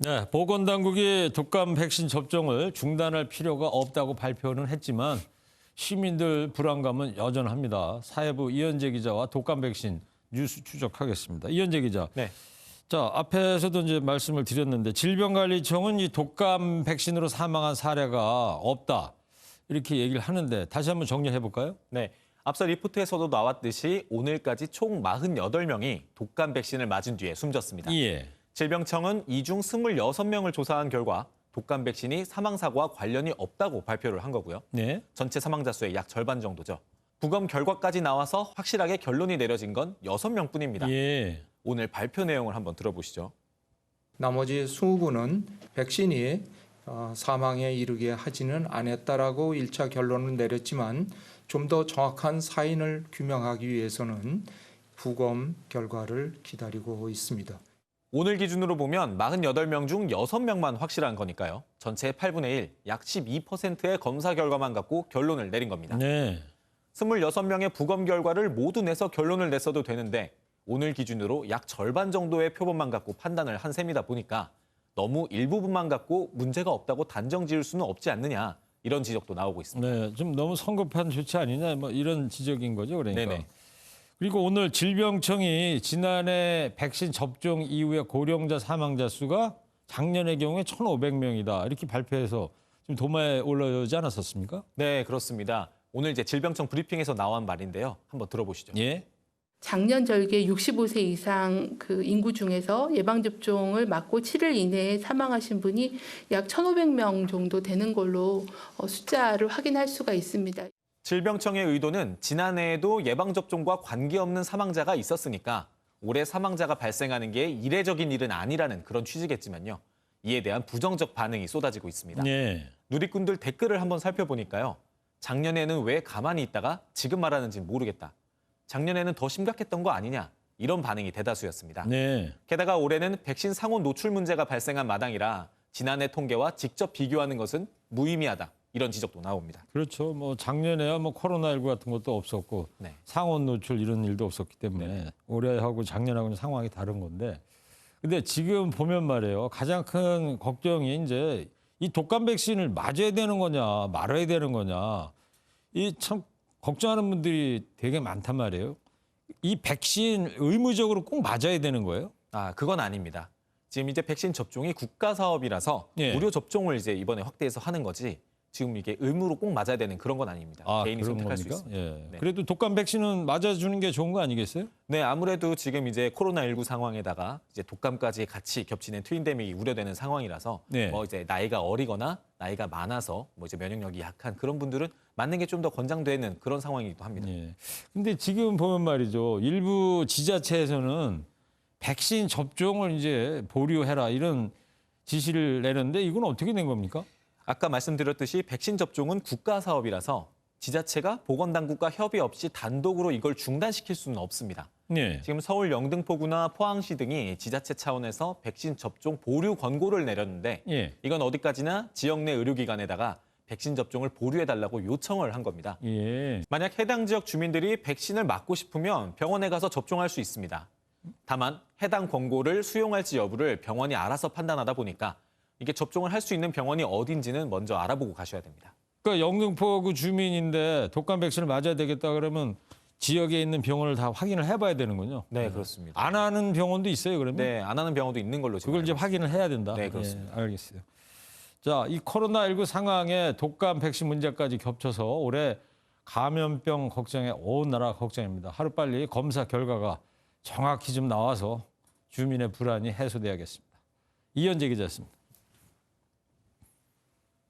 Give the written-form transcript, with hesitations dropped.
네, 보건당국이 독감 백신 접종을 중단할 필요가 없다고 발표는 했지만 시민들 불안감은 여전합니다. 사회부 이현재 기자와 독감 백신 뉴스 추적하겠습니다. 이현재 기자. 네. 자, 앞에서도 이제 말씀을 드렸는데 질병관리청은 이 독감 백신으로 사망한 사례가 없다. 이렇게 얘기를 하는데 다시 한번 정리해 볼까요? 네. 앞서 리포트에서도 나왔듯이 오늘까지 총 48명이 독감 백신을 맞은 뒤에 숨졌습니다. 예. 질병청은 이 중 26명을 조사한 결과 독감 백신이 사망사고와 관련이 없다고 발표를 한 거고요. 네. 전체 사망자 수의 약 절반 정도죠. 부검 결과까지 나와서 확실하게 결론이 내려진 건 6명뿐입니다. 예. 오늘 발표 내용을 한번 들어보시죠. 나머지 20분은 백신이 사망에 이르게 하지는 않았다라고 1차 결론을 내렸지만 좀 더 정확한 사인을 규명하기 위해서는 부검 결과를 기다리고 있습니다. 오늘 기준으로 보면 48명 중 6명만 확실한 거니까요. 전체의 8분의 1, 약 12%의 검사 결과만 갖고 결론을 내린 겁니다. 네. 26명의 부검 결과를 모두 내서 결론을 냈어도 되는데 오늘 기준으로 약 절반 정도의 표본만 갖고 판단을 한 셈이다 보니까 너무 일부분만 갖고 문제가 없다고 단정 지을 수는 없지 않느냐 이런 지적도 나오고 있습니다. 네, 좀 너무 성급한 조치 아니냐 뭐 이런 지적인 거죠, 그러니까. 네네. 그리고 오늘 질병청이 지난해 백신 접종 이후에 고령자 사망자 수가 작년의 경우에 1,500명이다 이렇게 발표해서 지금 도마에 올라오지 않았었습니까? 네, 그렇습니다. 오늘 이제 질병청 브리핑에서 나온 말인데요. 한번 들어보시죠. 예. 작년 절기에 65세 이상 그 인구 중에서 예방접종을 맞고 7일 이내에 사망하신 분이 약 1,500명 정도 되는 걸로 숫자를 확인할 수가 있습니다. 질병청의 의도는 지난해에도 예방접종과 관계없는 사망자가 있었으니까 올해 사망자가 발생하는 게 이례적인 일은 아니라는 그런 취지겠지만요. 이에 대한 부정적 반응이 쏟아지고 있습니다. 예. 누리꾼들 댓글을 한번 살펴보니까요. 작년에는 왜 가만히 있다가 지금 말하는지 모르겠다. 작년에는 더 심각했던 거 아니냐. 이런 반응이 대다수였습니다. 네. 게다가 올해는 백신 상호 노출 문제가 발생한 마당이라 지난해 통계와 직접 비교하는 것은 무의미하다. 이런 지적도 나옵니다. 그렇죠. 뭐 작년에야 뭐 코로나19 같은 것도 없었고 네. 상온 노출 이런 일도 없었기 때문에 올해하고 작년하고는 상황이 다른 건데. 근데 지금 보면 말이에요. 가장 큰 걱정이 이제 이 독감 백신을 맞아야 되는 거냐, 말아야 되는 거냐. 이 참 걱정하는 분들이 되게 많단 말이에요. 이 백신 의무적으로 꼭 맞아야 되는 거예요? 그건 아닙니다. 지금 이제 백신 접종이 국가 사업이라서 예. 무료 접종을 이제 이번에 확대해서 하는 거지. 지금 이게 의무로 꼭 맞아야 되는 그런 건 아닙니다. 개인이 그런 선택할 수 겁니까? 있습니다. 예. 네. 그래도 독감 백신은 맞아주는 게 좋은 거 아니겠어요? 네, 아무래도 지금 이제 코로나19 상황에다가 이제 독감까지 같이 겹치는 트윈데믹이 우려되는 상황이라서 네. 뭐 이제 나이가 어리거나 나이가 많아서 뭐 이제 면역력이 약한 그런 분들은 맞는 게 좀 더 권장되는 그런 상황이기도 합니다. 예. 근데 지금 보면 말이죠. 일부 지자체에서는 백신 접종을 이제 보류해라 이런 지시를 내는데 이건 어떻게 된 겁니까? 아까 말씀드렸듯이 백신 접종은 국가 사업이라서 지자체가 보건당국과 협의 없이 단독으로 이걸 중단시킬 수는 없습니다. 네. 지금 서울 영등포구나 포항시 등이 지자체 차원에서 백신 접종 보류 권고를 내렸는데 예. 이건 어디까지나 지역 내 의료기관에다가 백신 접종을 보류해달라고 요청을 한 겁니다. 예. 만약 해당 지역 주민들이 백신을 맞고 싶으면 병원에 가서 접종할 수 있습니다. 다만 해당 권고를 수용할지 여부를 병원이 알아서 판단하다 보니까 이게 접종을 할 수 있는 병원이 어딘지는 먼저 알아보고 가셔야 됩니다. 그러니까 영등포구 주민인데 독감 백신을 맞아야 되겠다 그러면 지역에 있는 병원을 다 확인을 해봐야 되는군요. 네, 그렇습니다. 안 하는 병원도 있어요, 그러면? 네, 안 하는 병원도 있는 걸로 지금 그걸 이제 알고 확인을 해야 된다. 네, 그렇습니다. 예, 알겠어요. 자, 이 코로나19 상황에 독감 백신 문제까지 겹쳐서 올해 감염병 걱정에 온 나라가 걱정입니다. 하루빨리 검사 결과가 정확히 좀 나와서 주민의 불안이 해소돼야겠습니다. 이현재 기자였습니다.